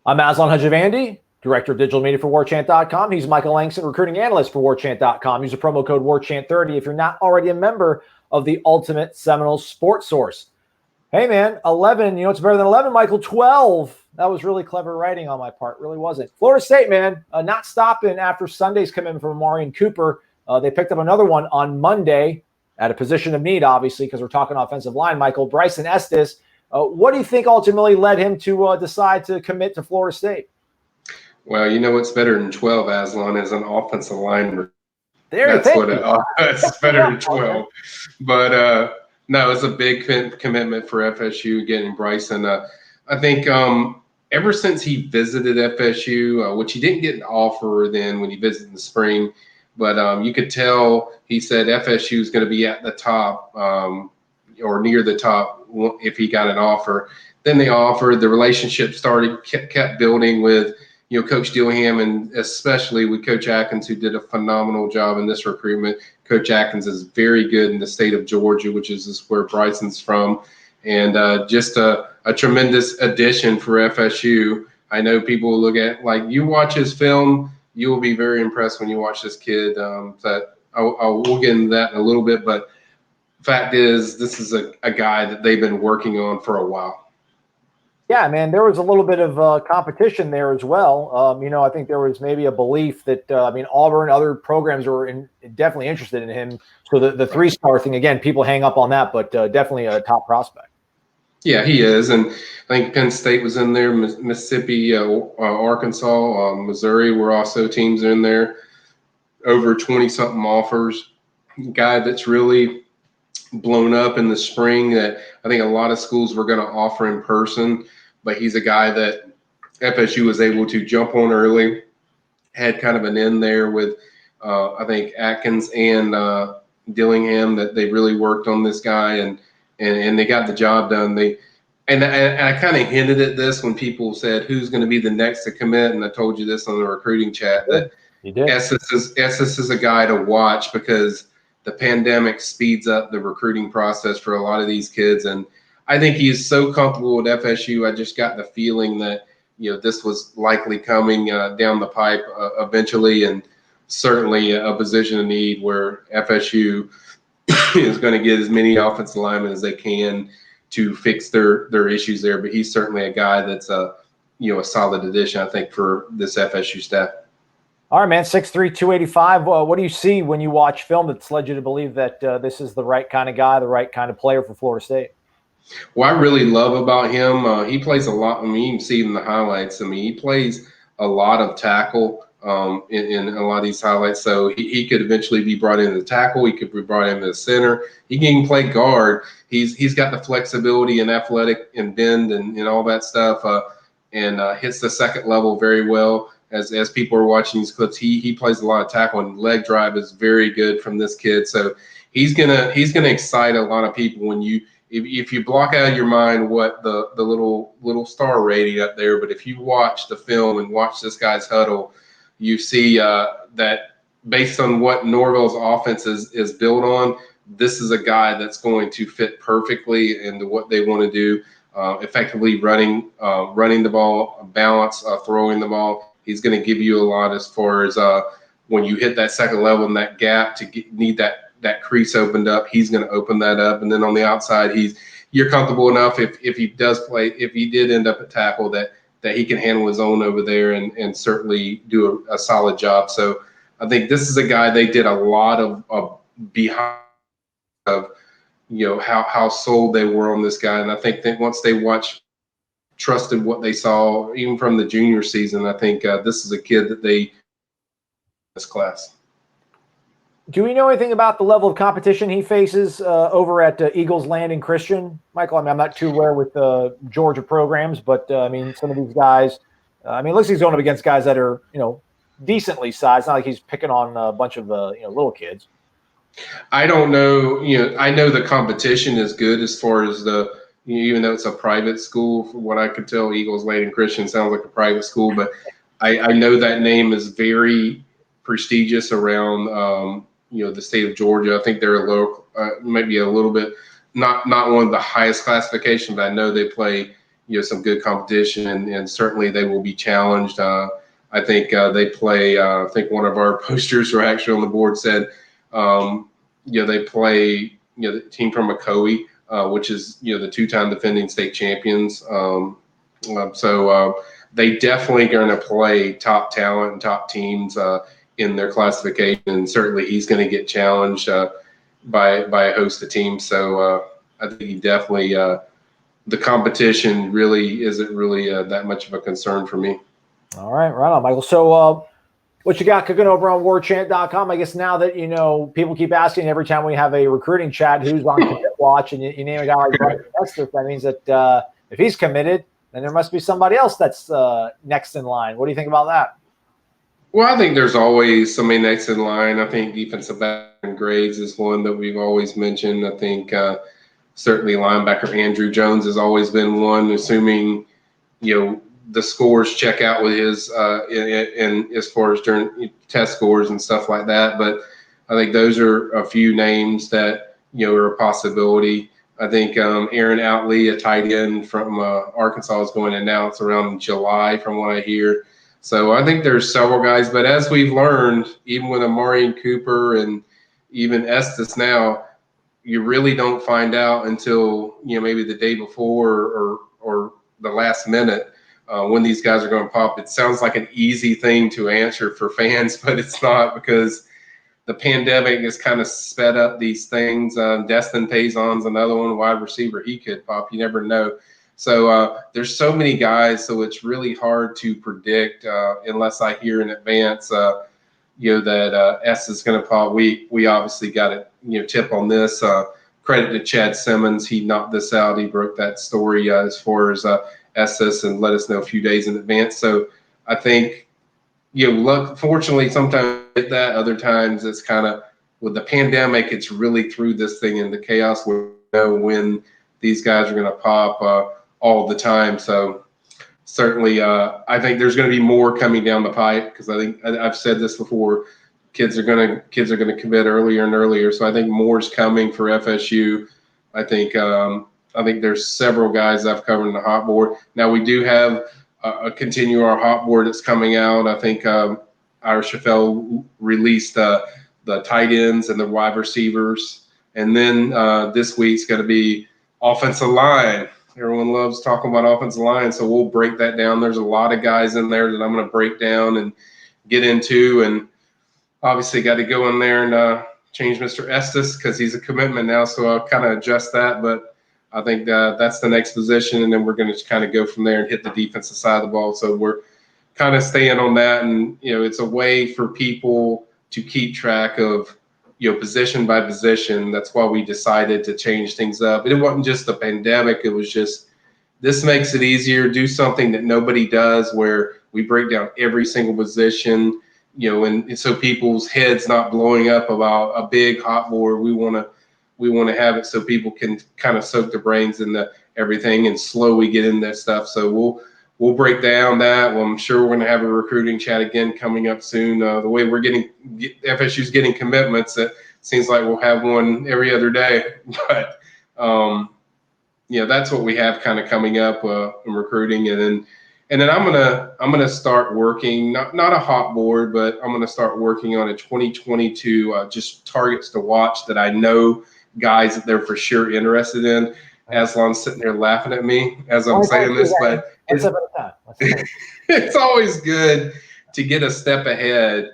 I'm Aslan Hajavandi, Director of Digital Media for Warchant.com. He's Michael Langston, Recruiting Analyst for Warchant.com. Use the promo code Warchant30 if you're not already a member of the Ultimate Seminoles Sports Source. Hey, man, 11, it's better than 11, Michael, 12. That was really clever writing on my part, really wasn't. Florida State, man, not stopping after Sunday's commitment from Marion Cooper. They picked up another one on Monday at a position of need, obviously, because we're talking offensive line. Michael, Bryson Estes. What do you think ultimately led him to decide to commit to Florida State? Well, you know what's better than 12, Aslan, is an offensive line. That's it's better than 12. But no, it's a big commitment for FSU getting Bryson. I think ever since he visited FSU, which he didn't get an offer then when he visited in the spring, but you could tell he said FSU is going to be at the top or near the top if he got an offer. Then they offered, the relationship kept building with Coach Dillingham, and especially with Coach Atkins, who did a phenomenal job in this recruitment. Coach Atkins is very good in the state of Georgia, which is where Bryson's from, and just a tremendous addition for FSU. I know people will look at, you watch his film, you will be very impressed when you watch this kid. We'll get into that in a little bit, but fact is, this is a guy that they've been working on for a while. Yeah, man, there was a little bit of competition there as well. I think there was maybe a belief that, Auburn, other programs were definitely interested in him. So the three-star thing, again, people hang up on that, but definitely a top prospect. Yeah, he is. And I think Penn State was in there, Mississippi, Arkansas, Missouri were also teams in there. Over 20-something offers. Guy that's really blown up in the spring that I think a lot of schools were going to offer in person, but he's a guy that FSU was able to jump on early, had kind of an in there with I think Atkins and Dillingham, that they really worked on this guy and they got the job done. And I kind of hinted at this when people said who's going to be the next to commit, and I told you this on the recruiting chat that Estes is a guy to watch because the pandemic speeds up the recruiting process for a lot of these kids. And I think he's so comfortable with FSU. I just got the feeling that, this was likely coming down the pipe eventually, and certainly a position of need where FSU is going to get as many offensive linemen as they can to fix their issues there. But he's certainly a guy that's a solid addition, I think, for this FSU staff. All right, man, 6'3", 285. What do you see when you watch film that's led you to believe that this is the right kind of guy, the right kind of player for Florida State? What I really love about him, he plays a lot. You can see in the highlights. He plays a lot of tackle in a lot of these highlights. So he could eventually be brought into the tackle. He could be brought into the center. He can even play guard. He's got the flexibility and athletic and bend and all that stuff, and hits the second level very well. As people are watching these clips, he plays a lot of tackle, and leg drive is very good from this kid. So he's gonna excite a lot of people when if you block out of your mind what the little star rating up there, but if you watch the film and watch this guy's huddle, you see that based on what Norvell's offense is built on, this is a guy that's going to fit perfectly into what they want to do, effectively running the ball, balance, throwing the ball. He's going to give you a lot as far as when you hit that second level and that gap to need that crease opened up. He's going to open that up, and then on the outside, you're comfortable enough if he did end up at tackle that he can handle his own over there and certainly do a solid job. So I think this is a guy they did a lot of behind of how sold they were on this guy, and I think that once they trusted what they saw, even from the junior season, I think this is a kid that this class. Do we know anything about the level of competition he faces over at Eagles Landing Christian, Michael? I'm not too aware with Georgia programs, but some of these guys, it looks like he's going up against guys that are, decently sized. Not like he's picking on a bunch of little kids. I don't know. I know the competition is good as far as even though it's a private school, from what I could tell, Eagles Landing Christian sounds like a private school, but I know that name is very prestigious around the state of Georgia. I think they're a little, maybe a little bit, not one of the highest classification, but I know they play some good competition, and certainly they will be challenged. I think they play. I think one of our posters were actually on the board said, they play the team from Macoe, which is the two-time defending state champions. So they definitely going to play top talent and top teams in their classification. And certainly he's going to get challenged by a host of teams. So I think he definitely the competition really isn't really that much of a concern for me. All right, right on, Michael. So what you got cooking over on warchant.com? I guess now that, people keep asking every time we have a recruiting chat who's on commit watch, and you name a guy like Bryson Estes, that means that if he's committed, then there must be somebody else that's next in line. What do you think about that? Well, I think there's always somebody next in line. I think defensive back and grades is one that we've always mentioned. I think certainly linebacker Andrew Jones has always been one, assuming, the scores check out with his and as far as during test scores and stuff like that. But I think those are a few names that, are a possibility. I think Aaron Outley, a tight end from Arkansas, is going to announce around July from what I hear. So I think there's several guys, but as we've learned, even with Amari Cooper and even Estes now, you really don't find out until, maybe the day before or the last minute when these guys are going to pop. It sounds like an easy thing to answer for fans, but it's not, because the pandemic has kind of sped up these things. Destin Payzon's another one, wide receiver. He could pop. You never know. So there's so many guys, so it's really hard to predict unless I hear in advance, that S is going to pop. We obviously got a tip on this. Credit to Chad Simmons. He knocked this out. He broke that story as far as SS and let us know a few days in advance. So I think, fortunately, sometimes we get that. Other times it's kind of, with the pandemic, it's really threw this thing into chaos. We know when these guys are going to pop all the time. So certainly I think there's going to be more coming down the pipe, because I think I've said this before, kids are going to commit earlier and earlier. So I think more is coming for FSU. I think there's several guys I've covered in the hot board. Now we do have continue our hot board that's coming out. I think Irish Chaffel released the tight ends and the wide receivers. And then this week's going to be offensive line. Everyone loves talking about offensive line, so we'll break that down. There's a lot of guys in there that I'm going to break down and get into, and obviously got to go in there and change Mr. Estes because he's a commitment now, so I'll kind of adjust that. But I think that's the next position, and then we're going to kind of go from there and hit the defensive side of the ball. So we're kind of staying on that, and it's a way for people to keep track of position by position. That's why we decided to change things up. It wasn't just the pandemic. It was just, this makes it easier. Do something that nobody does, where we break down every single position, and so people's heads not blowing up about a big hot board. We want to have it so people can kind of soak their brains into everything and slowly get in that stuff. So we'll break down that. Well, I'm sure we're going to have a recruiting chat again coming up soon. The way we're FSU's getting commitments, it seems like we'll have one every other day. But that's what we have kind of coming up in recruiting, and then I'm gonna start working not a hot board, but I'm gonna start working on a 2022 just targets to watch that I know guys that they're for sure interested in. Aslan's sitting there laughing at me as I'm saying this, but it's always good to get a step ahead,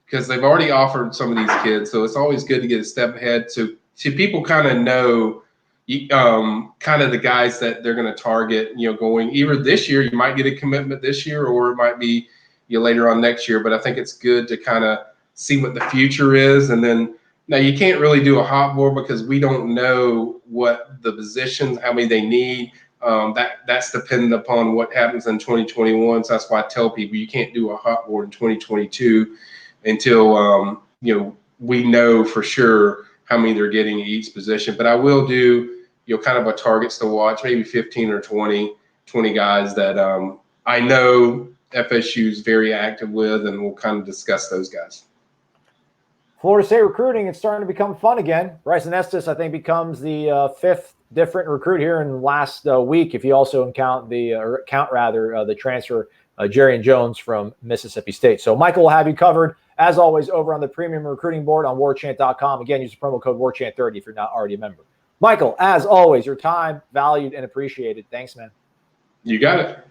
because they've already offered some of these kids. So it's always good to get a step ahead to people kind of know kind of the guys that they're going to target, going either this year. You might get a commitment this year, or it might be later on next year. But I think it's good to kind of see what the future is. And then now you can't really do a hot board because we don't know what the positions, how many they need. That's dependent upon what happens in 2021. So that's why I tell people you can't do a hot board in 2022 until we know for sure how many they're getting at each position. But I will do kind of a targets to watch, maybe 15 or 20 guys that I know FSU is very active with, and we'll kind of discuss those guys. Florida State recruiting, it's starting to become fun again. Bryson Estes, I think, becomes the fifth different recruit here in the last week, if you also count the transfer Jerry and Jones from Mississippi State. So Michael will have you covered, as always, over on the premium recruiting board on warchant.com. Again, use the promo code WARCHANT30 if you're not already a member. Michael, as always, your time valued and appreciated. Thanks, man. You got it.